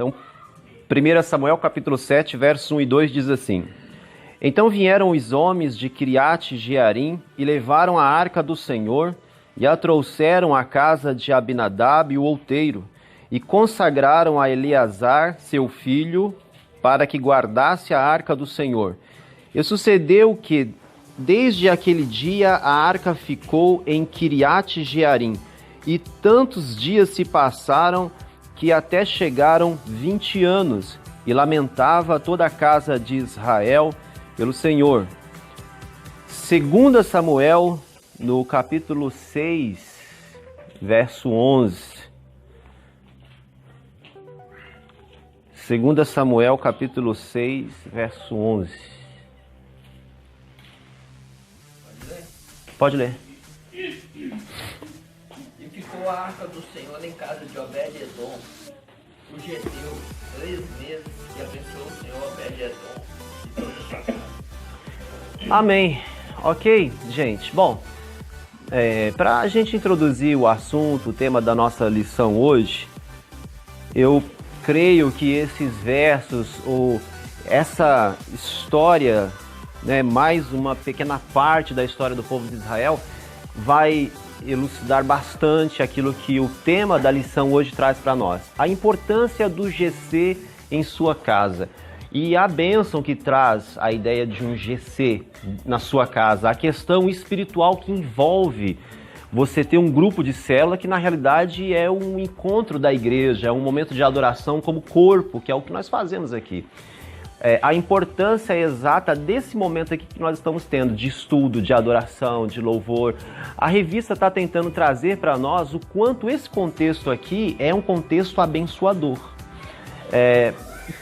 Então, 1 Samuel capítulo 7, versos 1 e 2 diz assim: Então vieram os homens de Kiriate Jearim e levaram a arca do Senhor e a trouxeram à casa de Abinadab, o outeiro, e consagraram a Eleazar, seu filho, para que guardasse a arca do Senhor. E sucedeu que, desde aquele dia, a arca ficou em Kiriate Jearim, e tantos dias se passaram que até chegaram 20 anos, e lamentava toda a casa de Israel pelo Senhor. 2 Samuel, no capítulo 6, verso 11. 2 Samuel, capítulo 6, verso 11. Pode ler. E ficou a arca do Senhor em casa de Obed-edom, o geteu, 3 meses, e abençoou o Senhor Obed-edom e toda a sua casa. Amém. Ok, gente. Bom, para a gente introduzir o assunto, o tema da nossa lição hoje, eu creio que esses versos, ou essa história, mais uma pequena parte da história do povo de Israel, vai elucidar bastante aquilo que o tema da lição hoje traz para nós. A importância do GC em sua casa. E a bênção que traz a ideia de um GC na sua casa, a questão espiritual que envolve você ter um grupo de célula que na realidade é um encontro da igreja, é um momento de adoração como corpo, que é o que nós fazemos aqui. A importância exata desse momento aqui que nós estamos tendo, de estudo, de adoração, de louvor. A revista está tentando trazer para nós o quanto esse contexto aqui é um contexto abençoador.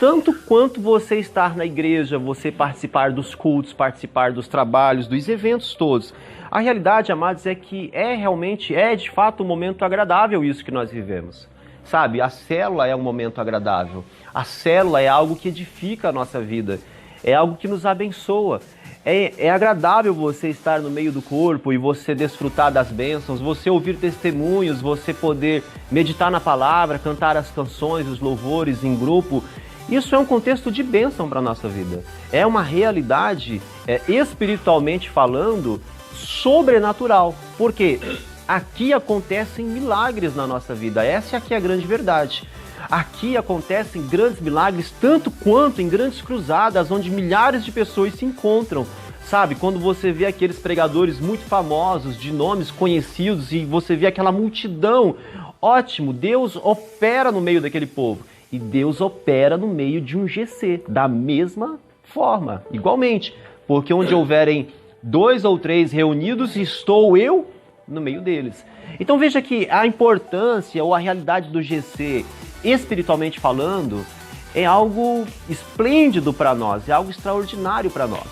Tanto quanto você estar na igreja, você participar dos cultos, participar dos trabalhos, dos eventos todos. A realidade, amados, é que é de fato um momento agradável isso que nós vivemos. Sabe, a célula é um momento agradável. A célula é algo que edifica a nossa vida. É algo que nos abençoa. É agradável você estar no meio do corpo e você desfrutar das bênçãos, você ouvir testemunhos, você poder meditar na palavra, cantar as canções, os louvores em grupo. Isso é um contexto de bênção para a nossa vida. É uma realidade, espiritualmente falando, sobrenatural. Por quê? Aqui acontecem milagres na nossa vida, essa aqui é a grande verdade. Aqui acontecem grandes milagres, tanto quanto em grandes cruzadas, onde milhares de pessoas se encontram. Sabe, quando você vê aqueles pregadores muito famosos, de nomes conhecidos, e você vê aquela multidão, ótimo, Deus opera no meio daquele povo. E Deus opera no meio de um GC, da mesma forma, igualmente. Porque onde houverem 2 ou 3 reunidos, estou eu no meio deles. Então veja que a importância ou a realidade do GC, espiritualmente falando, é algo esplêndido para nós, é algo extraordinário para nós.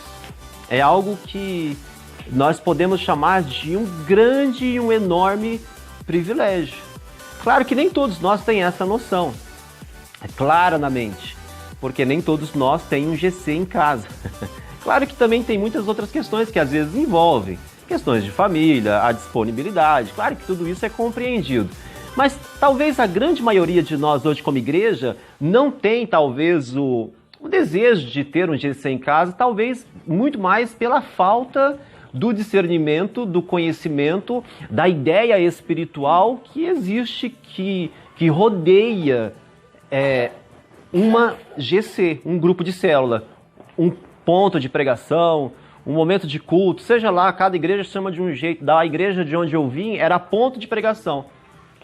É algo que nós podemos chamar de um grande e um enorme privilégio. Claro que nem todos nós têm essa noção, claramente, porque nem todos nós têm um GC em casa. Claro que também tem muitas outras questões que às vezes envolvem questões de família, a disponibilidade, claro que tudo isso é compreendido. Mas talvez a grande maioria de nós hoje como igreja não tem talvez o desejo de ter um GC em casa, talvez muito mais pela falta do discernimento, do conhecimento, da ideia espiritual que existe, que rodeia uma GC, um grupo de célula, um ponto de pregação, um momento de culto, seja lá, cada igreja chama de um jeito. Da igreja de onde eu vim era ponto de pregação.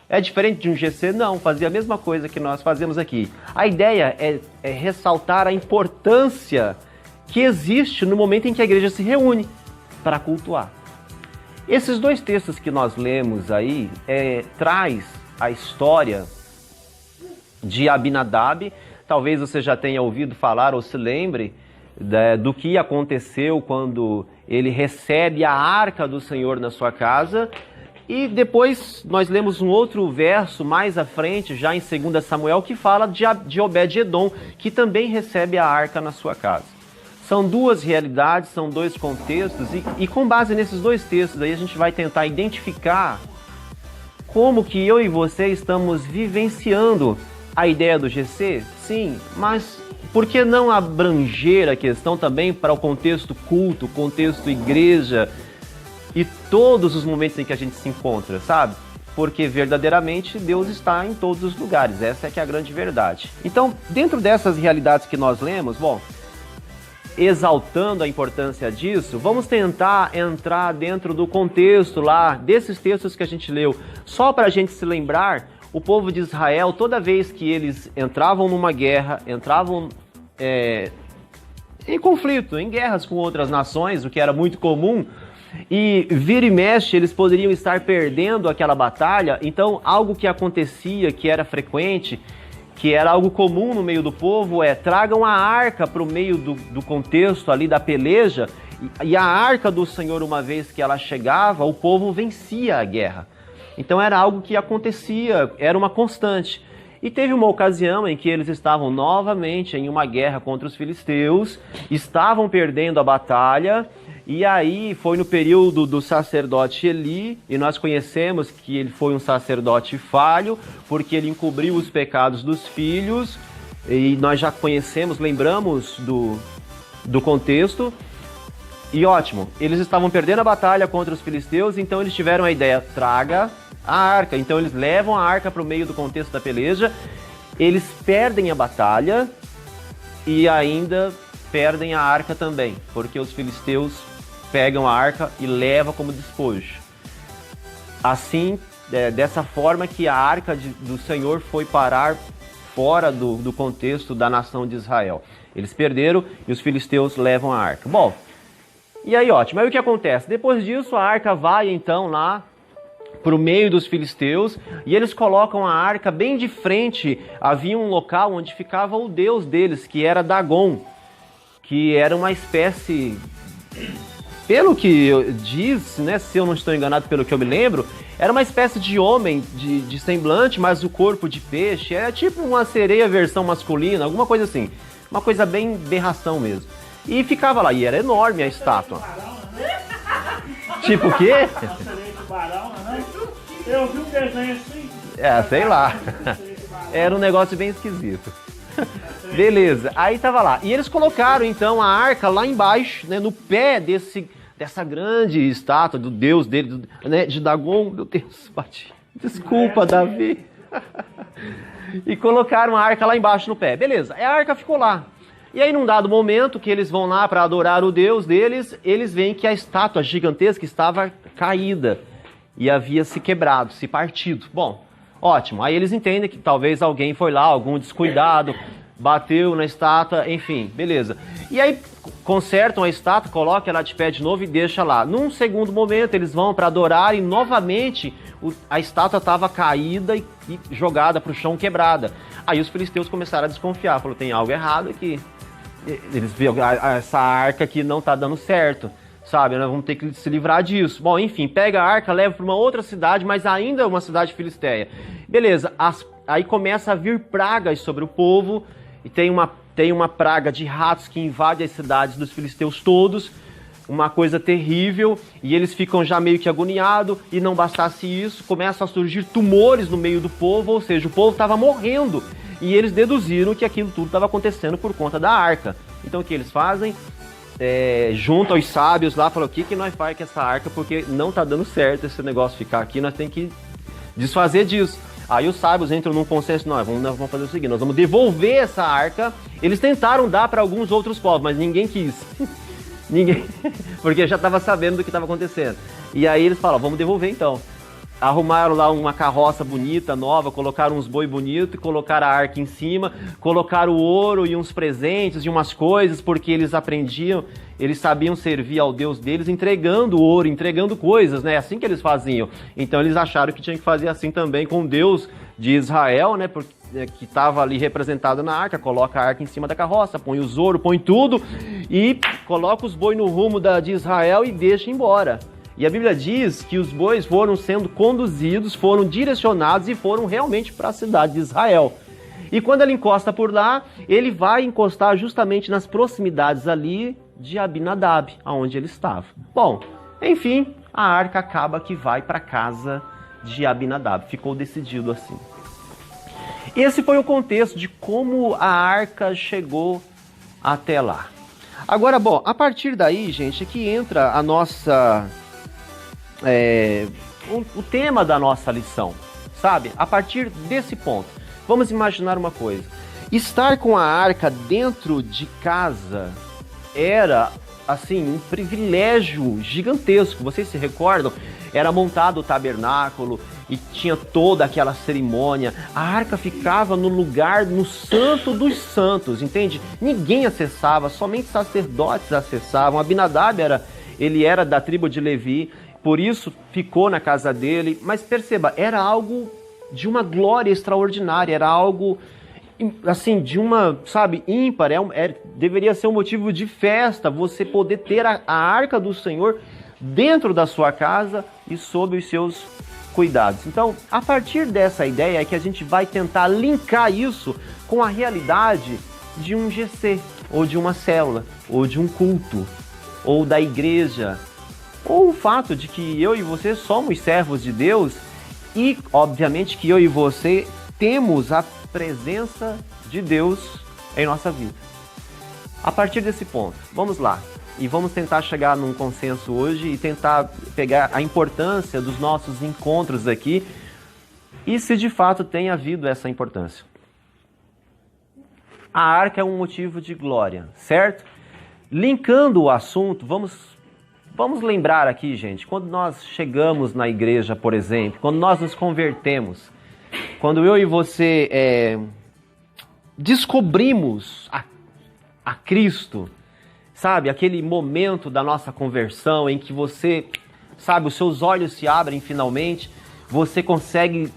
É diferente de um GC? Não, fazia a mesma coisa que nós fazemos aqui. A ideia é ressaltar a importância que existe no momento em que a igreja se reúne para cultuar. Esses 2 textos que nós lemos aí traz a história de Abinadab. Talvez você já tenha ouvido falar ou se lembre do que aconteceu quando ele recebe a arca do Senhor na sua casa. E depois nós lemos um outro verso mais à frente, já em 2 Samuel, que fala de Obed-edom, que também recebe a arca na sua casa. São 2 realidades, são 2 contextos, e com base nesses 2 textos aí a gente vai tentar identificar como que eu e você estamos vivenciando a ideia do GC, sim, mas por que não abranger a questão também para o contexto culto, contexto igreja e todos os momentos em que a gente se encontra, sabe? Porque verdadeiramente Deus está em todos os lugares, essa é que é a grande verdade. Então, dentro dessas realidades que nós lemos, bom, exaltando a importância disso, vamos tentar entrar dentro do contexto lá, desses textos que a gente leu, só para a gente se lembrar. O povo de Israel, toda vez que eles entravam numa guerra, entravam em conflito, em guerras com outras nações, o que era muito comum, e vira e mexe eles poderiam estar perdendo aquela batalha. Então algo que acontecia, que era frequente, que era algo comum no meio do povo, tragam a arca para o meio do contexto ali da peleja, e a arca do Senhor, uma vez que ela chegava, o povo vencia a guerra. Então era algo que acontecia, era uma constante. E teve uma ocasião em que eles estavam novamente em uma guerra contra os filisteus, estavam perdendo a batalha, e aí foi no período do sacerdote Eli, e nós conhecemos que ele foi um sacerdote falho, porque ele encobriu os pecados dos filhos, e nós já conhecemos, lembramos do contexto. E ótimo, eles estavam perdendo a batalha contra os filisteus, então eles tiveram a ideia, traga a arca. Então eles levam a arca para o meio do contexto da peleja, eles perdem a batalha e ainda perdem a arca também, porque os filisteus pegam a arca e levam como despojo. Assim, dessa forma que a arca do Senhor foi parar fora do contexto da nação de Israel. Eles perderam e os filisteus levam a arca. Bom, e aí ótimo, aí o que acontece? Depois disso a arca vai então lá para o meio dos filisteus, e eles colocam a arca bem de frente. Havia um local onde ficava o deus deles, que era Dagon, que era uma espécie, pelo que diz, né, se eu não estou enganado, pelo que eu me lembro, era uma espécie de homem de semblante, mas o corpo de peixe, era tipo uma sereia versão masculina, alguma coisa assim, uma coisa bem berração mesmo. E ficava lá, e era enorme a estátua. Tipo o quê? Eu vi um desenho assim. Sei lá. Era um negócio bem esquisito. Beleza, aí tava lá. E eles colocaram então a arca lá embaixo, né, no pé dessa grande estátua do deus dele, né, de Dagon. Meu Deus, bati. Desculpa, Davi. E colocaram a arca lá embaixo no pé. Beleza, a arca ficou lá. E aí, num dado momento que eles vão lá para adorar o deus deles, eles veem que a estátua gigantesca estava caída e havia se quebrado, se partido. Bom, ótimo. Aí eles entendem que talvez alguém foi lá, algum descuidado, bateu na estátua, enfim, beleza. E aí consertam a estátua, colocam ela de pé de novo e deixam lá. Num segundo momento, eles vão para adorar e novamente a estátua estava caída e jogada para o chão, quebrada. Aí os filisteus começaram a desconfiar, falaram, tem algo errado aqui. Eles viram, essa arca aqui não está dando certo, sabe? Nós vamos ter que se livrar disso. Bom, enfim, pega a arca, leva para uma outra cidade, mas ainda uma cidade filisteia. Beleza, aí começa a vir pragas sobre o povo, e tem uma praga de ratos que invade as cidades dos filisteus todos, uma coisa terrível, e eles ficam já meio que agoniados, e não bastasse isso, começam a surgir tumores no meio do povo, ou seja, o povo estava morrendo, e eles deduziram que aquilo tudo estava acontecendo por conta da arca. Então o que eles fazem? Juntam os sábios lá, falam, o que nós fazemos com essa arca, porque não está dando certo esse negócio ficar aqui, nós temos que desfazer disso. Aí os sábios entram num consenso, nós vamos fazer o seguinte, nós vamos devolver essa arca. Eles tentaram dar para alguns outros povos, mas ninguém quis. Ninguém, porque já estava sabendo do que estava acontecendo. E aí eles falam, vamos devolver então. Arrumaram lá uma carroça bonita, nova, colocaram uns boi bonitos, colocaram a arca em cima, colocaram o ouro e uns presentes e umas coisas, porque eles aprendiam, eles sabiam servir ao Deus deles entregando ouro, entregando coisas, né? Assim que eles faziam. Então eles acharam que tinha que fazer assim também com o Deus de Israel, né? Porque que estava ali representado na arca, coloca a arca em cima da carroça, põe os ouro, põe tudo e coloca os bois no rumo de Israel e deixa embora. E a Bíblia diz que os bois foram sendo conduzidos, foram direcionados e foram realmente para a cidade de Israel. E quando ele encosta por lá, ele vai encostar justamente nas proximidades ali de Abinadab, aonde ele estava. Bom, enfim, a arca acaba que vai para a casa de Abinadab. Ficou decidido assim. Esse foi o contexto de como a arca chegou até lá. Agora, bom, a partir daí, gente, é que entra a nossa... o tema da nossa lição, sabe? A partir desse ponto, vamos imaginar uma coisa. Estar com a arca dentro de casa era, assim, um privilégio gigantesco. Vocês se recordam? Era montado o tabernáculo e tinha toda aquela cerimônia. A arca ficava no lugar, no santo dos santos, entende? Ninguém acessava, somente sacerdotes acessavam. Abinadab ele era da tribo de Levi, por isso ficou na casa dele. Mas perceba, era algo de uma glória extraordinária, era algo assim, de uma, sabe, ímpar, deveria ser um motivo de festa, você poder ter a arca do Senhor dentro da sua casa e sob os seus cuidados. Então, a partir dessa ideia é que a gente vai tentar linkar isso com a realidade de um GC, ou de uma célula, ou de um culto, ou da igreja, ou o fato de que eu e você somos servos de Deus e, obviamente, que eu e você temos a presença de Deus em nossa vida. A partir desse ponto, vamos lá. E vamos tentar chegar num consenso hoje e tentar pegar a importância dos nossos encontros aqui e se de fato tem havido essa importância. A arca é um motivo de glória, certo? Linkando o assunto, vamos lembrar aqui, gente, quando nós chegamos na igreja, por exemplo, quando nós nos convertemos, quando eu e você descobrimos a Cristo, sabe, aquele momento da nossa conversão em que você, sabe, os seus olhos se abrem finalmente, você consegue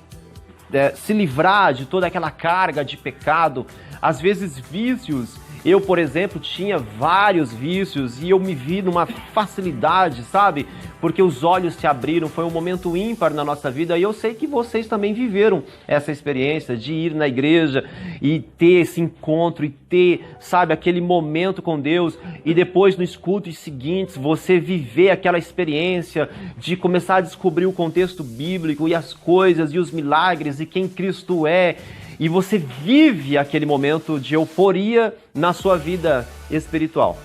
se livrar de toda aquela carga de pecado, às vezes vícios. Eu, por exemplo, tinha vários vícios e eu me vi numa facilidade, sabe? Porque os olhos se abriram, foi um momento ímpar na nossa vida e eu sei que vocês também viveram essa experiência de ir na igreja e ter esse encontro e ter, sabe, aquele momento com Deus e depois nos cultos seguintes você viver aquela experiência de começar a descobrir o contexto bíblico e as coisas e os milagres e quem Cristo é. E você vive aquele momento de euforia na sua vida espiritual.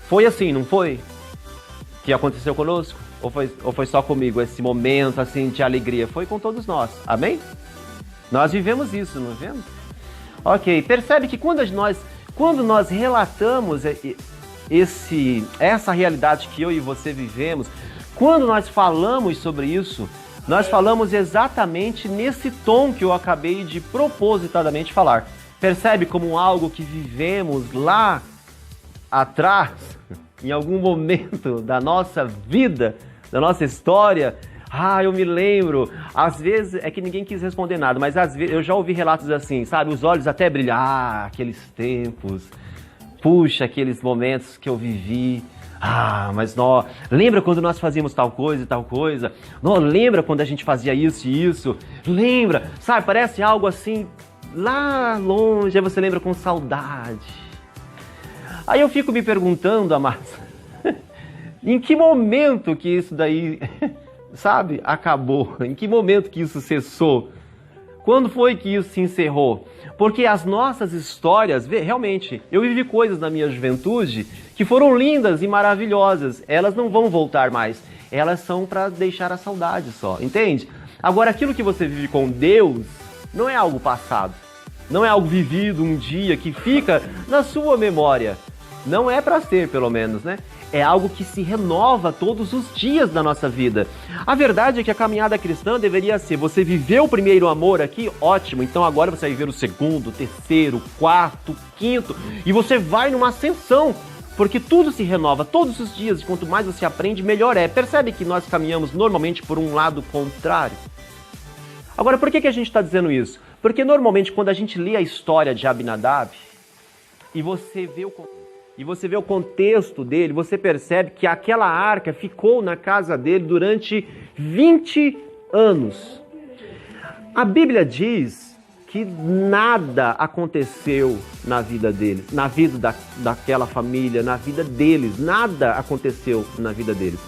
Foi assim, não foi? Que aconteceu conosco? Ou foi só comigo esse momento assim de alegria? Foi com todos nós. Amém? Nós vivemos isso, não vemos? Ok, percebe que quando nós relatamos essa realidade que eu e você vivemos, quando nós falamos sobre isso, nós falamos exatamente nesse tom que eu acabei de propositadamente falar. Percebe como algo que vivemos lá atrás, em algum momento da nossa vida, da nossa história? Eu me lembro. Às vezes, é que ninguém quis responder nada, mas às vezes eu já ouvi relatos assim, sabe? Os olhos até brilham. Aqueles tempos. Puxa, aqueles momentos que eu vivi. Mas lembra quando nós fazíamos tal coisa e tal coisa? Lembra quando a gente fazia isso e isso? Lembra? Sabe, parece algo assim, lá longe, aí você lembra com saudade. Aí eu fico me perguntando, amados, em que momento que isso daí, sabe, acabou? Em que momento que isso cessou? Quando foi que isso se encerrou? Porque as nossas histórias, realmente, eu vivi coisas na minha juventude que foram lindas e maravilhosas. Elas não vão voltar mais. Elas são para deixar a saudade só, entende? Agora, aquilo que você vive com Deus não é algo passado. Não é algo vivido um dia que fica na sua memória. Não é para ser, pelo menos, né? É algo que se renova todos os dias da nossa vida. A verdade é que a caminhada cristã deveria ser: você viveu o primeiro amor aqui, ótimo, então agora você vai viver o segundo, terceiro, quarto, quinto, e você vai numa ascensão, porque tudo se renova todos os dias, e quanto mais você aprende, melhor é. Percebe que nós caminhamos normalmente por um lado contrário? Agora, por que a gente está dizendo isso? Porque normalmente quando a gente lê a história de Abinadab, e você vê o contexto dele, você percebe que aquela arca ficou na casa dele durante 20 anos. A Bíblia diz que nada aconteceu na vida deles, na vida daquela família, na vida deles. Nada aconteceu na vida deles.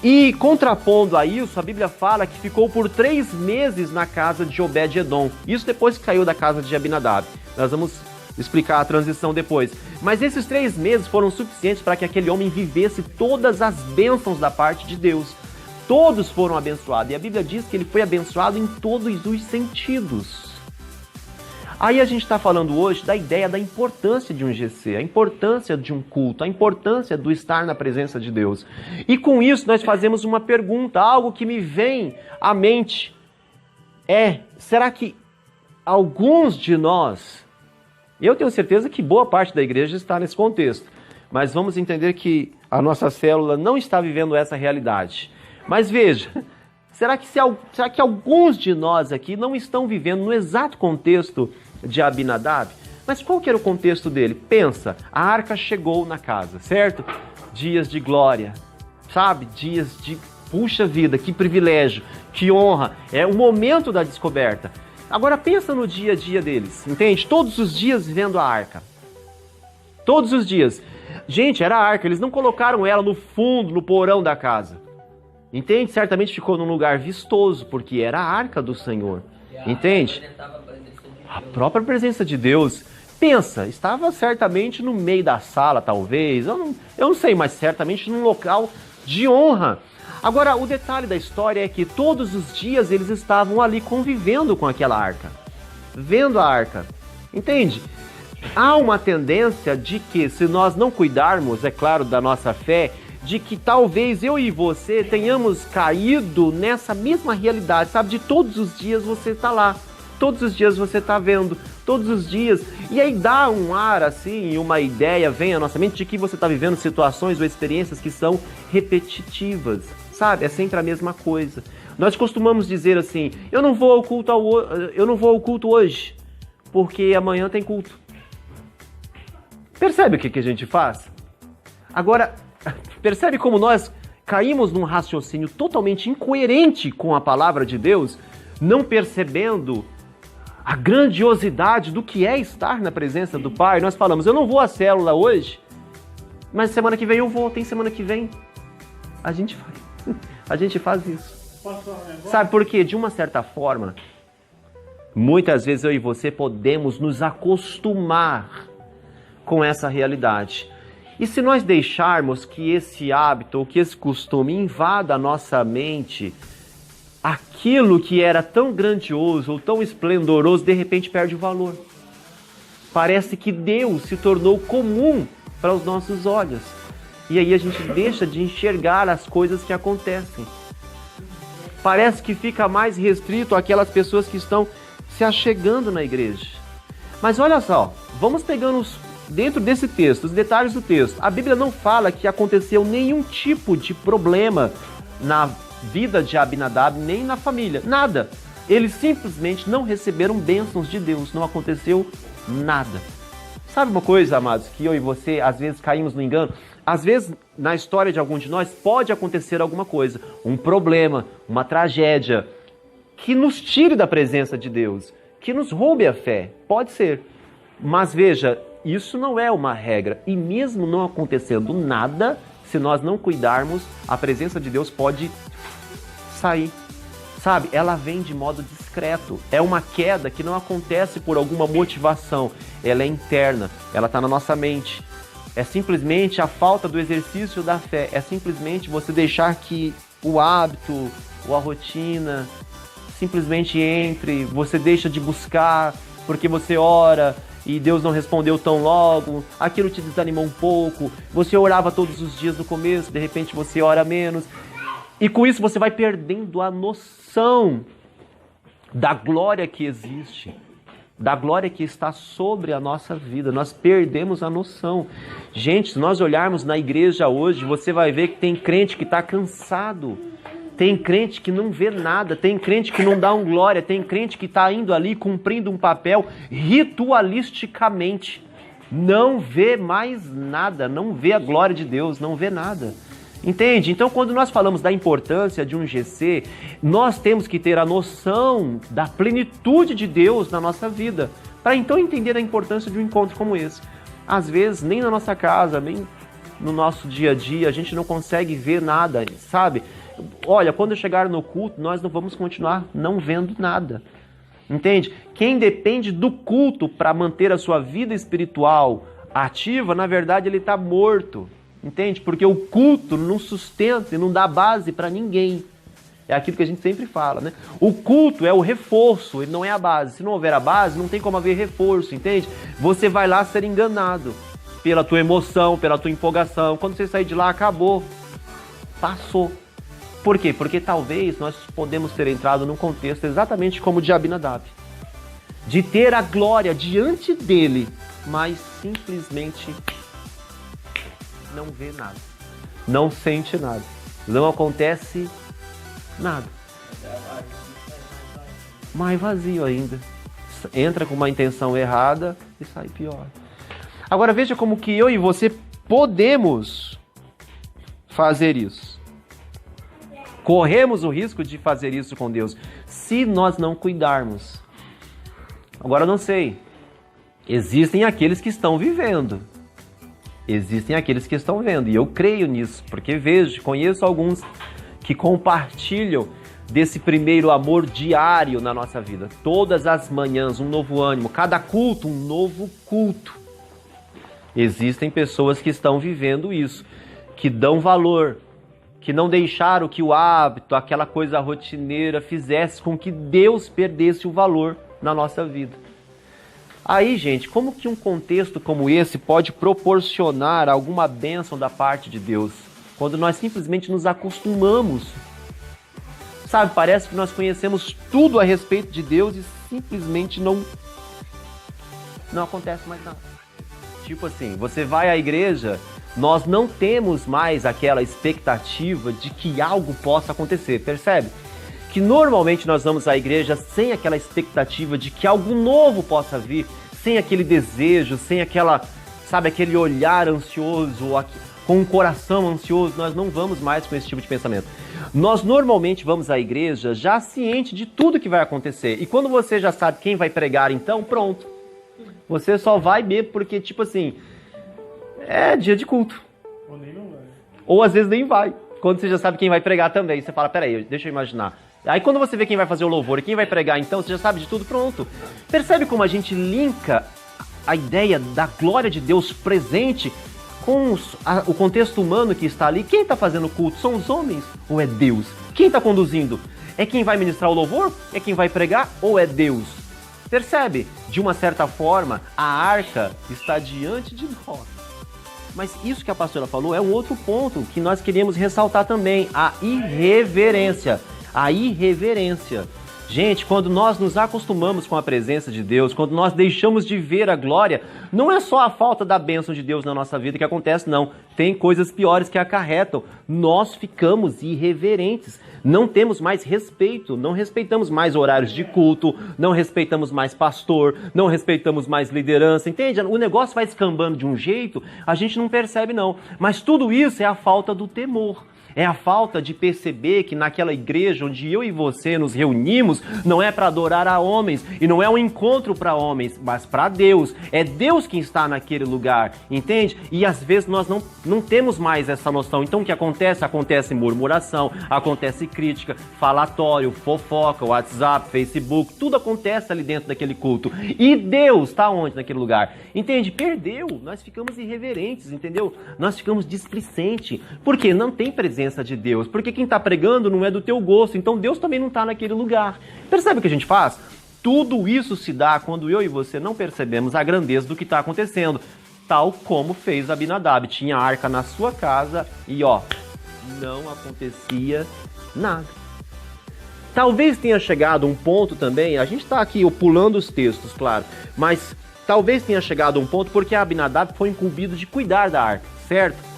E contrapondo a isso, a Bíblia fala que ficou por 3 meses na casa de Obed-Edom. Isso depois que caiu da casa de Abinadab. Nós vamos explicar a transição depois. Mas esses 3 meses foram suficientes para que aquele homem vivesse todas as bênçãos da parte de Deus. Todos foram abençoados. E a Bíblia diz que ele foi abençoado em todos os sentidos. Aí a gente está falando hoje da ideia da importância de um GC, a importância de um culto, a importância do estar na presença de Deus. E com isso nós fazemos uma pergunta, algo que me vem à mente será que alguns de nós, eu tenho certeza que boa parte da igreja está nesse contexto, mas vamos entender que a nossa célula não está vivendo essa realidade. Mas veja, será que alguns de nós aqui não estão vivendo no exato contexto de Abinadab? Mas qual que era o contexto dele? Pensa, a arca chegou na casa, certo? Dias de glória, sabe? Dias de, puxa vida, que privilégio, que honra. É o momento da descoberta. Agora pensa no dia a dia deles, entende? Todos os dias vendo a arca. Todos os dias. Gente, era a arca, eles não colocaram ela no fundo, no porão da casa. Entende? Certamente ficou num lugar vistoso, porque era a arca do Senhor. Entende? A própria presença de Deus. Pensa, estava certamente no meio da sala, talvez. Eu não sei, mas certamente num local de honra. Agora, o detalhe da história é que todos os dias eles estavam ali convivendo com aquela arca. Vendo a arca. Entende? Há uma tendência de que, se nós não cuidarmos, é claro, da nossa fé, de que talvez eu e você tenhamos caído nessa mesma realidade, sabe? De todos os dias você está lá, todos os dias você está vendo, todos os dias. E aí dá um ar assim, uma ideia vem à nossa mente de que você está vivendo situações ou experiências que são repetitivas, sabe? É sempre a mesma coisa. Nós costumamos dizer assim, eu não vou ao culto hoje, porque amanhã tem culto. Percebe o que a gente faz? Agora, percebe como nós caímos num raciocínio totalmente incoerente com a palavra de Deus, não percebendo a grandiosidade do que é estar na presença do Pai. Nós falamos, eu não vou à célula hoje, mas semana que vem eu vou, tem semana que vem. A gente faz isso. Sabe por quê? De uma certa forma, muitas vezes eu e você podemos nos acostumar com essa realidade. E se nós deixarmos que esse hábito ou que esse costume invada a nossa mente, aquilo que era tão grandioso ou tão esplendoroso, de repente perde o valor. Parece que Deus se tornou comum para os nossos olhos. E aí a gente deixa de enxergar as coisas que acontecem. Parece que fica mais restrito àquelas pessoas que estão se achegando na igreja. Mas olha só, vamos pegando dentro desse texto, os detalhes do texto. A Bíblia não fala que aconteceu nenhum tipo de problema na vida de Abinadab, nem na família. Nada. Eles simplesmente não receberam bênçãos de Deus. Não aconteceu nada. Sabe uma coisa, amados, que eu e você às vezes caímos no engano? Às vezes, na história de algum de nós, pode acontecer alguma coisa. Um problema, uma tragédia, que nos tire da presença de Deus, que nos roube a fé. Pode ser. Mas veja, isso não é uma regra. E mesmo não acontecendo nada, se nós não cuidarmos, a presença de Deus pode sair. Sabe? Ela vem de modo discreto. É uma queda que não acontece por alguma motivação. Ela é interna. Ela está na nossa mente. É simplesmente a falta do exercício da fé. É simplesmente você deixar que o hábito ou a rotina simplesmente entre. Você deixa de buscar porque você ora e Deus não respondeu tão logo, aquilo te desanimou um pouco, você orava todos os dias no começo, de repente você ora menos, e com isso você vai perdendo a noção da glória que existe, da glória que está sobre a nossa vida. Nós perdemos a noção. Gente, se nós olharmos na igreja hoje, você vai ver que tem crente que está cansado, tem crente que não vê nada, tem crente que não dá um glória, tem crente que está indo ali cumprindo um papel ritualisticamente. Não vê mais nada, não vê a glória de Deus, não vê nada. Entende? Então, quando nós falamos da importância de um GC, nós temos que ter a noção da plenitude de Deus na nossa vida, para então entender a importância de um encontro como esse. Às vezes, nem na nossa casa, no nosso dia a dia, a gente não consegue ver nada, sabe? Olha, quando chegar no culto, nós não vamos continuar não vendo nada. Entende? Quem depende do culto para manter a sua vida espiritual ativa, na verdade ele está morto. Entende? Porque o culto não sustenta e não dá base para ninguém. É aquilo que a gente sempre fala, né? O culto é o reforço, ele não é a base. Se não houver a base, não tem como haver reforço, entende? Você vai lá ser enganado pela tua emoção, pela tua empolgação. Quando você sair de lá, acabou. Passou. Por quê? Porque talvez nós podemos ter entrado num contexto exatamente como o de Abinadab. De ter a glória diante dele, mas simplesmente não vê nada. Não sente nada. Não acontece nada. Mais vazio ainda. Entra com uma intenção errada e sai pior. Agora veja como que eu e você podemos fazer isso. Corremos o risco de fazer isso com Deus se nós não cuidarmos. Agora eu não sei. Existem aqueles que estão vivendo. Existem aqueles que estão vendo. E eu creio nisso, porque conheço alguns que compartilham desse primeiro amor diário na nossa vida. Todas as manhãs, um novo ânimo. Cada culto, um novo culto. Existem pessoas que estão vivendo isso, que dão valor, que não deixaram que o hábito, aquela coisa rotineira, fizesse com que Deus perdesse o valor na nossa vida. Aí, gente, como que um contexto como esse pode proporcionar alguma bênção da parte de Deus? Quando nós simplesmente nos acostumamos. Sabe, parece que nós conhecemos tudo a respeito de Deus e simplesmente não acontece mais nada. Tipo assim, você vai à igreja, nós não temos mais aquela expectativa de que algo possa acontecer, percebe? Que normalmente nós vamos à igreja sem aquela expectativa de que algo novo possa vir, sem aquele desejo, sem aquele olhar ansioso, com um coração ansioso. Nós não vamos mais com esse tipo de pensamento. Nós normalmente vamos à igreja já ciente de tudo que vai acontecer. E quando você já sabe quem vai pregar, então pronto. Você só vai mesmo porque, tipo assim, é dia de culto. Ou nem não vai. Ou às vezes nem vai. Quando você já sabe quem vai pregar também. Você fala, peraí, deixa eu imaginar. Aí quando você vê quem vai fazer o louvor e quem vai pregar, então você já sabe de tudo, pronto. Percebe como a gente linka a ideia da glória de Deus presente com o contexto humano que está ali? Quem está fazendo o culto? São os homens ou é Deus? Quem está conduzindo? É quem vai ministrar o louvor? É quem vai pregar ou é Deus? Percebe? De uma certa forma, a arca está diante de nós. Mas isso que a pastora falou é um outro ponto que nós queríamos ressaltar também, a irreverência. A irreverência. Gente, quando nós nos acostumamos com a presença de Deus, quando nós deixamos de ver a glória, não é só a falta da bênção de Deus na nossa vida que acontece, não. Tem coisas piores que acarretam. Nós ficamos irreverentes. Não temos mais respeito, não respeitamos mais horários de culto, não respeitamos mais pastor, não respeitamos mais liderança, entende? O negócio vai escambando de um jeito, a gente não percebe não. Mas tudo isso é a falta do temor. É a falta de perceber que naquela igreja onde eu e você nos reunimos, não é para adorar a homens, e não é um encontro para homens, mas para Deus. É Deus quem está naquele lugar, entende? E às vezes nós não temos mais essa noção. Então o que acontece? Acontece murmuração, acontece crítica, falatório, fofoca, WhatsApp, Facebook, tudo acontece ali dentro daquele culto. E Deus está onde naquele lugar? Entende? Perdeu, nós ficamos irreverentes, entendeu? Nós ficamos displicentes, porque não tem presença de Deus, porque quem está pregando não é do teu gosto, então Deus também não está naquele lugar. Percebe o que a gente faz? Tudo isso se dá quando eu e você não percebemos a grandeza do que está acontecendo, tal como fez Abinadab. Tinha a arca na sua casa e não acontecia nada. Talvez tenha chegado um ponto também, a gente está aqui pulando os textos, claro, mas talvez tenha chegado um ponto porque Abinadab foi incumbido de cuidar da arca, certo?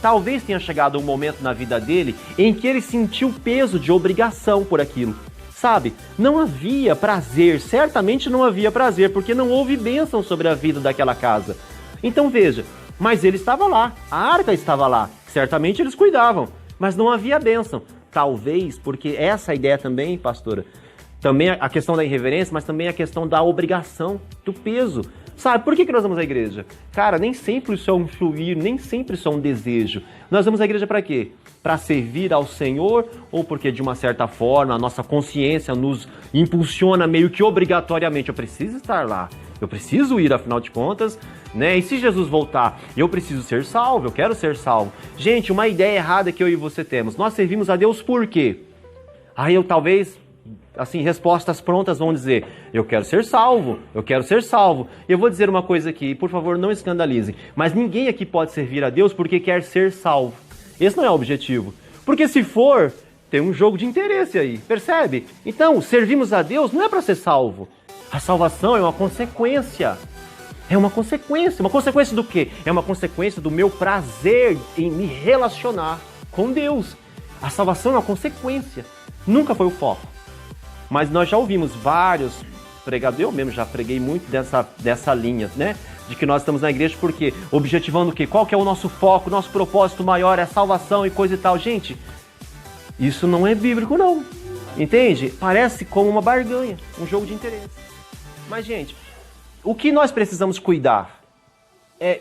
Talvez tenha chegado um momento na vida dele em que ele sentiu o peso de obrigação por aquilo. Sabe? Não havia prazer, certamente não havia prazer, porque não houve bênção sobre a vida daquela casa. Então veja, mas ele estava lá, a arca estava lá, certamente eles cuidavam, mas não havia bênção. Talvez, porque essa ideia também, pastora, também a questão da irreverência, mas também a questão da obrigação, do peso. Sabe, por que nós vamos à igreja? Cara, nem sempre isso é um fluir, nem sempre isso é um desejo. Nós vamos à igreja para quê? Para servir ao Senhor ou porque de uma certa forma a nossa consciência nos impulsiona meio que obrigatoriamente, eu preciso estar lá, eu preciso ir, afinal de contas, né? E se Jesus voltar, eu preciso ser salvo, eu quero ser salvo. Gente, uma ideia errada que eu e você temos, nós servimos a Deus por quê? Aí eu talvez, assim, respostas prontas vão dizer, eu quero ser salvo, eu quero ser salvo. Eu vou dizer uma coisa aqui, por favor, não escandalizem, mas ninguém aqui pode servir a Deus porque quer ser salvo. Esse não é o objetivo. Porque se for, tem um jogo de interesse aí, percebe? Então, servimos a Deus não é para ser salvo. A salvação é uma consequência. É uma consequência. Uma consequência do quê? É uma consequência do meu prazer em me relacionar com Deus. A salvação é uma consequência. Nunca foi o foco. Mas nós já ouvimos vários pregadores, eu mesmo já preguei muito dessa linha, né? De que nós estamos na igreja porque objetivando o quê? Qual que é o nosso foco, nosso propósito maior é a salvação e coisa e tal. Gente, isso não é bíblico não, entende? Parece como uma barganha, um jogo de interesse. Mas, gente, o que nós precisamos cuidar é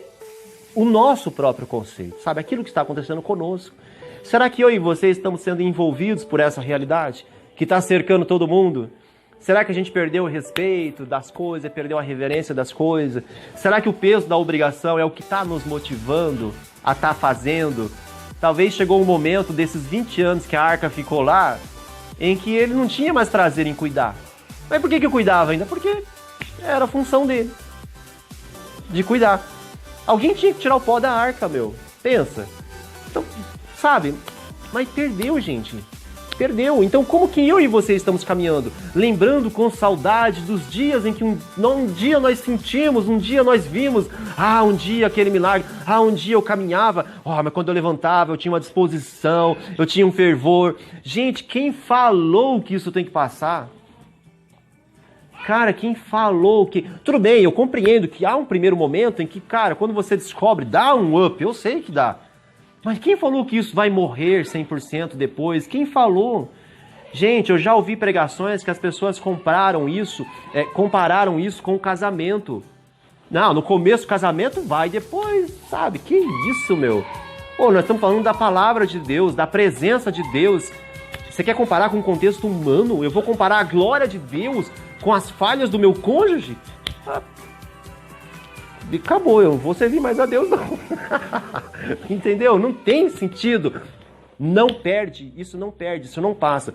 o nosso próprio conceito, sabe? Aquilo que está acontecendo conosco. Será que eu e você estamos sendo envolvidos por essa realidade que está cercando todo mundo? Será que a gente perdeu o respeito das coisas, perdeu a reverência das coisas? Será que o peso da obrigação é o que está nos motivando a estar fazendo? Talvez chegou um momento desses 20 anos que a arca ficou lá, em que ele não tinha mais prazer em cuidar. Mas por que eu cuidava ainda? Porque era a função dele, de cuidar. Alguém tinha que tirar o pó da arca, meu. Pensa. Então, sabe? Mas perdeu, gente. Perdeu. Então, como que eu e você estamos caminhando? Lembrando com saudade dos dias em que um dia nós sentimos, um dia nós vimos, um dia aquele milagre, um dia eu caminhava, mas quando eu levantava eu tinha uma disposição, eu tinha um fervor. Gente, quem falou que isso tem que passar? Cara, quem falou que... Tudo bem, eu compreendo que há um primeiro momento em que, cara, quando você descobre, dá um up, eu sei que dá. Mas quem falou que isso vai morrer 100% depois? Quem falou? Gente, eu já ouvi pregações que as pessoas compararam isso com o casamento. Não, no começo o casamento vai, depois, sabe? Que isso, meu? Nós estamos falando da palavra de Deus, da presença de Deus. Você quer comparar com o contexto humano? Eu vou comparar a glória de Deus com as falhas do meu cônjuge? E acabou, eu não vou servir mais a Deus, não. Entendeu? Não tem sentido. Não perde, isso não passa.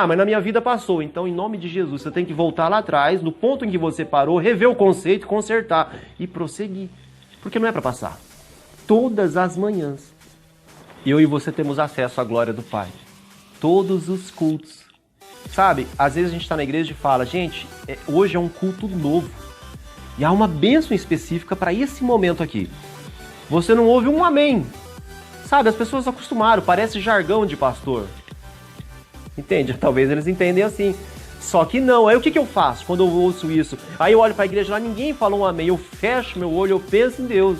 Mas na minha vida passou, então em nome de Jesus, você tem que voltar lá atrás, no ponto em que você parou, rever o conceito, consertar e prosseguir. Porque não é para passar. Todas as manhãs, eu e você temos acesso à glória do Pai. Todos os cultos. Sabe, às vezes a gente está na igreja e fala, gente, hoje é um culto novo. E há uma bênção específica para esse momento aqui. Você não ouve um amém. Sabe, as pessoas acostumaram, parece jargão de pastor. Entende? Talvez eles entendem assim. Só que não. Aí o que eu faço quando eu ouço isso? Aí eu olho para a igreja lá, ninguém falou um amém. Eu fecho meu olho, eu penso em Deus.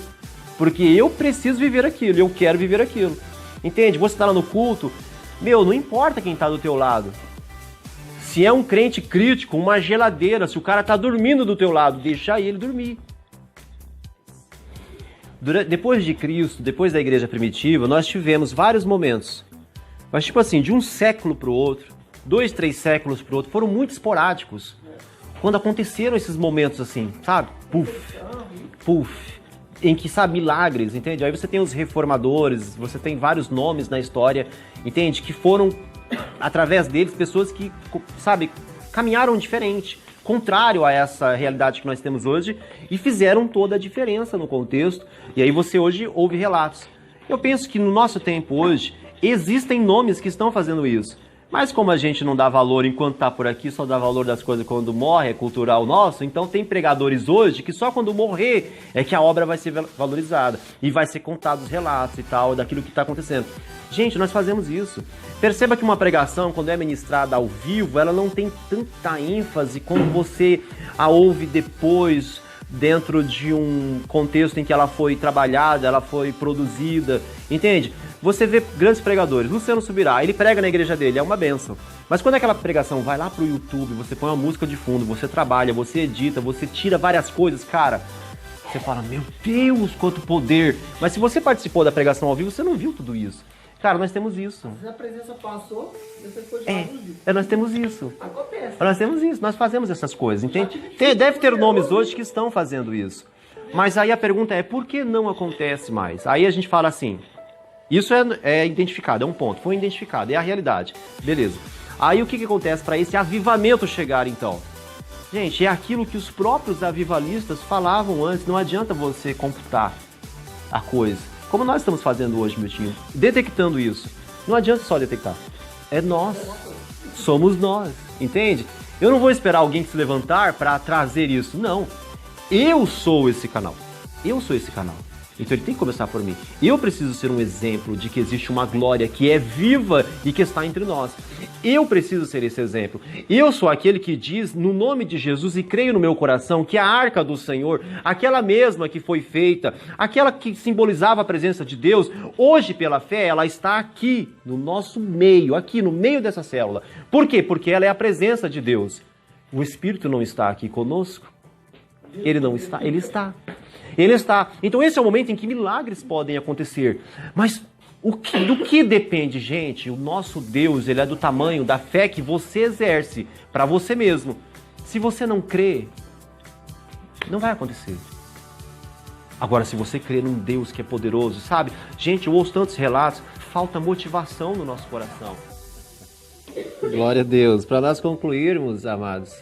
Porque eu preciso viver aquilo, eu quero viver aquilo. Entende? Você está lá no culto, não importa quem está do teu lado. Se é um crente crítico, uma geladeira, se o cara tá dormindo do teu lado, deixa ele dormir. Depois de Cristo, depois da igreja primitiva, nós tivemos vários momentos. Mas tipo assim, de um século para o outro, 2, 3 séculos para o outro, foram muito esporádicos. Quando aconteceram esses momentos assim, sabe? Puf. Em que, sabe, milagres, entende? Aí você tem os reformadores, você tem vários nomes na história, entende? Que foram... através deles, pessoas que, sabe, caminharam diferente, contrário a essa realidade que nós temos hoje, e fizeram toda a diferença no contexto. E aí você hoje ouve relatos. Eu penso que no nosso tempo hoje, existem nomes que estão fazendo isso. Mas como a gente não dá valor enquanto está por aqui, só dá valor das coisas quando morre, é cultural nosso, então tem pregadores hoje que só quando morrer é que a obra vai ser valorizada. E vai ser contado os relatos e tal, daquilo que está acontecendo. Gente, nós fazemos isso. Perceba que uma pregação, quando é ministrada ao vivo, ela não tem tanta ênfase quando você a ouve depois, dentro de um contexto em que ela foi trabalhada, ela foi produzida, entende? Você vê grandes pregadores, Luciano Subirá, ele prega na igreja dele, é uma bênção. Mas quando aquela pregação vai lá pro YouTube, você põe uma música de fundo, você trabalha, você edita, você tira várias coisas, cara, Você fala, meu Deus, quanto poder! Mas se você participou da pregação ao vivo, você não viu tudo isso. Cara, nós temos isso. A presença passou, você foi de lado, Nós temos isso. acontece. Nós temos isso, nós fazemos essas coisas, entende? Deve ter nomes hoje que estão fazendo isso. Mas aí a pergunta é, por que não acontece mais? Aí a gente fala assim, isso é identificado, é um ponto, foi identificado, é a realidade. Beleza. Aí o que acontece para esse avivamento chegar então? Gente, é aquilo que os próprios avivalistas falavam antes, não adianta você computar a coisa. Como nós estamos fazendo hoje, meu tio, detectando isso. Não adianta só detectar. É nós. Somos nós. Entende? Eu não vou esperar alguém se levantar para trazer isso. Não. Eu sou esse canal. Eu sou esse canal. Então ele tem que começar por mim. Eu preciso ser um exemplo de que existe uma glória que é viva e que está entre nós. Eu preciso ser esse exemplo. Eu sou aquele que diz, no nome de Jesus, e creio no meu coração, que a arca do Senhor, aquela mesma que foi feita, aquela que simbolizava a presença de Deus, hoje pela fé, ela está aqui, no nosso meio, aqui no meio dessa célula. Por quê? Porque ela é a presença de Deus. O Espírito não está aqui conosco. Ele não está, ele está. Ele está. Então esse é o momento em que milagres podem acontecer. Mas do que depende, gente? O nosso Deus, ele é do tamanho da fé que você exerce para você mesmo. Se você não crê, não vai acontecer. Agora, se você crê num Deus que é poderoso, sabe? Gente, eu ouço tantos relatos, falta motivação no nosso coração. Glória a Deus. Para nós concluirmos, amados,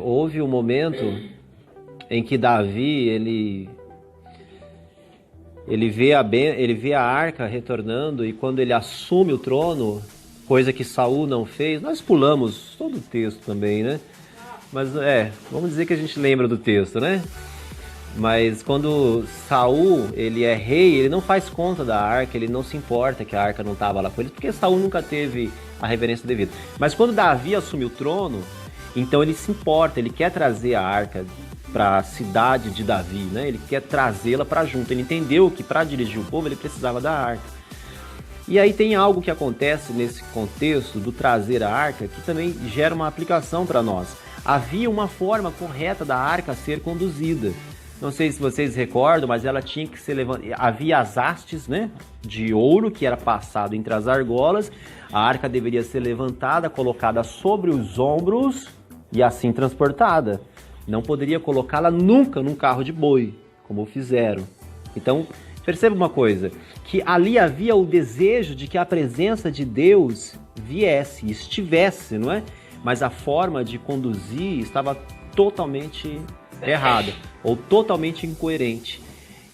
houve um momento em que Davi, ele vê a arca retornando, e quando ele assume o trono, coisa que Saul não fez, nós pulamos todo o texto também, né? Mas vamos dizer que a gente lembra do texto, né? Mas quando Saul, ele é rei, ele não faz conta da arca, ele não se importa que a arca não estava lá com ele, porque Saul nunca teve a reverência devida. Mas quando Davi assume o trono, então ele se importa, ele quer trazer a arca para a cidade de Davi, né? Ele quer trazê-la para junto. Ele entendeu que para dirigir o povo ele precisava da arca. E aí tem algo que acontece nesse contexto do trazer a arca que também gera uma aplicação para nós. Havia uma forma correta da arca ser conduzida. Não sei se vocês recordam, mas ela tinha que ser levantada. Havia as hastes, né, de ouro que era passado entre as argolas. A arca deveria ser levantada, colocada sobre os ombros e assim transportada. Não poderia colocá-la nunca num carro de boi, como fizeram. Então, perceba uma coisa, que ali havia o desejo de que a presença de Deus viesse, estivesse, não é? Mas a forma de conduzir estava totalmente errada, ou totalmente incoerente.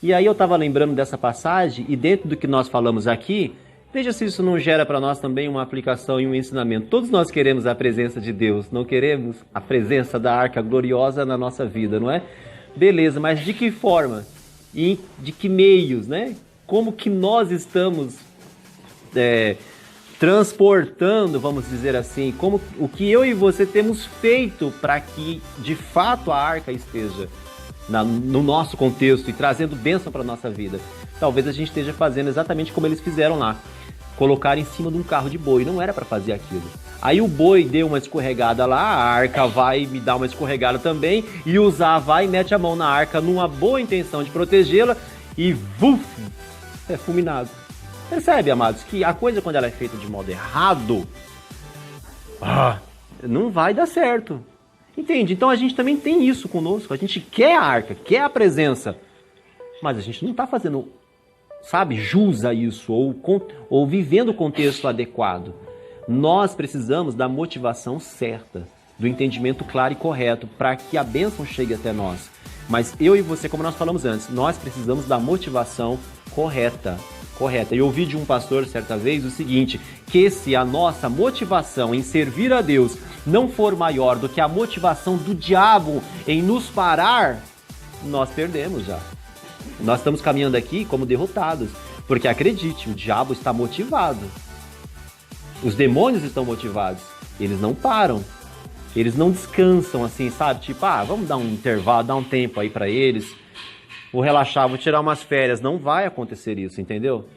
E aí eu estava lembrando dessa passagem, e dentro do que nós falamos aqui, veja se isso não gera para nós também uma aplicação e um ensinamento. Todos nós queremos a presença de Deus, não queremos a presença da arca gloriosa na nossa vida, não é? Beleza, mas de que forma? E de que meios, né? Como que nós estamos transportando, vamos dizer assim, como o que eu e você temos feito para que de fato a arca esteja no nosso contexto e trazendo bênção para a nossa vida. Talvez a gente esteja fazendo exatamente como eles fizeram lá. Colocar em cima de um carro de boi, não era para fazer aquilo. Aí o boi deu uma escorregada lá, a arca vai me dar uma escorregada também, e o Zá vai e mete a mão na arca numa boa intenção de protegê-la e é fulminado. Percebe, amados, que a coisa quando ela é feita de modo errado, não vai dar certo. Entende? Então a gente também tem isso conosco, a gente quer a arca, quer a presença, mas a gente não está fazendo, sabe, jus a isso, ou vivendo o contexto adequado. Nós precisamos da motivação certa, do entendimento claro e correto, para que a bênção chegue até nós. Mas eu e você, como nós falamos antes, nós precisamos da motivação correta. Eu ouvi de um pastor certa vez o seguinte, que se a nossa motivação em servir a Deus não for maior do que a motivação do diabo em nos parar, nós perdemos já. Nós estamos caminhando aqui como derrotados, porque acredite, o diabo está motivado. Os demônios estão motivados, eles não param, eles não descansam assim, sabe? Tipo, vamos dar um intervalo, dar um tempo aí para eles, vou relaxar, vou tirar umas férias. Não vai acontecer isso, entendeu?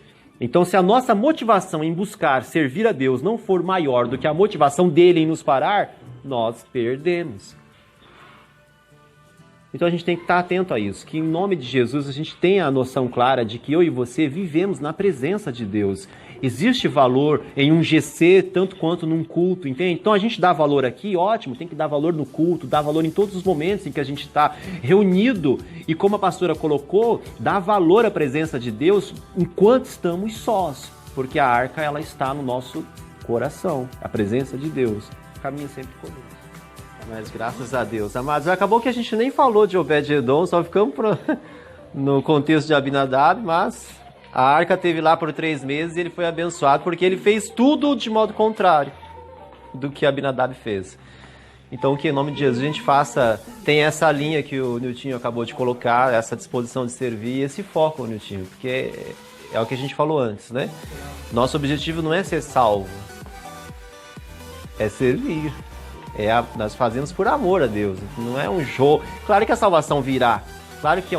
Então, se a nossa motivação em buscar servir a Deus não for maior do que a motivação dele em nos parar, nós perdemos. Então a gente tem que estar atento a isso, que em nome de Jesus a gente tenha a noção clara de que eu e você vivemos na presença de Deus. Existe valor em um GC tanto quanto num culto, entende? Então a gente dá valor aqui, ótimo, tem que dar valor no culto, dar valor em todos os momentos em que a gente está reunido. E como a pastora colocou, dá valor à presença de Deus enquanto estamos sós, porque a arca ela está no nosso coração, a presença de Deus caminha sempre conosco. Mas graças a Deus, amados, acabou que a gente nem falou de Obed-Edom, só ficamos no contexto de Abinadab, mas a arca teve lá por 3 meses e ele foi abençoado porque ele fez tudo de modo contrário do que Abinadab fez. Então que em nome de Jesus a gente tem essa linha que o Niltinho acabou de colocar, essa disposição de servir, esse foco, Niltinho, porque é o que a gente falou antes, né? Nosso objetivo não é ser salvo, é servir. Nós fazemos por amor a Deus, não é um jogo. Claro que a salvação virá, claro que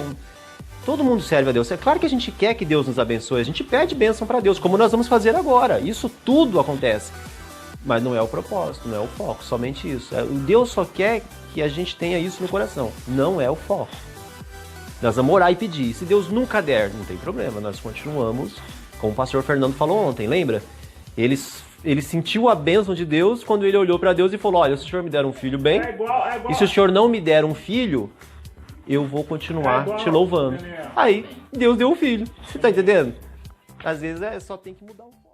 todo mundo serve a Deus, é claro que a gente quer que Deus nos abençoe, a gente pede bênção para Deus, como nós vamos fazer agora, isso tudo acontece, mas não é o propósito, não é o foco, somente isso. Deus só quer que a gente tenha isso no coração, não é o foco. Nós vamos orar e pedir, se Deus nunca der, não tem problema, nós continuamos, como o pastor Fernando falou ontem, lembra? Ele sentiu a bênção de Deus quando ele olhou para Deus e falou, olha, se o Senhor me der um filho bem, e se o Senhor não me der um filho, eu vou continuar te louvando. Aí, Deus deu um filho. Você tá entendendo? Às vezes só tem que mudar um pouco.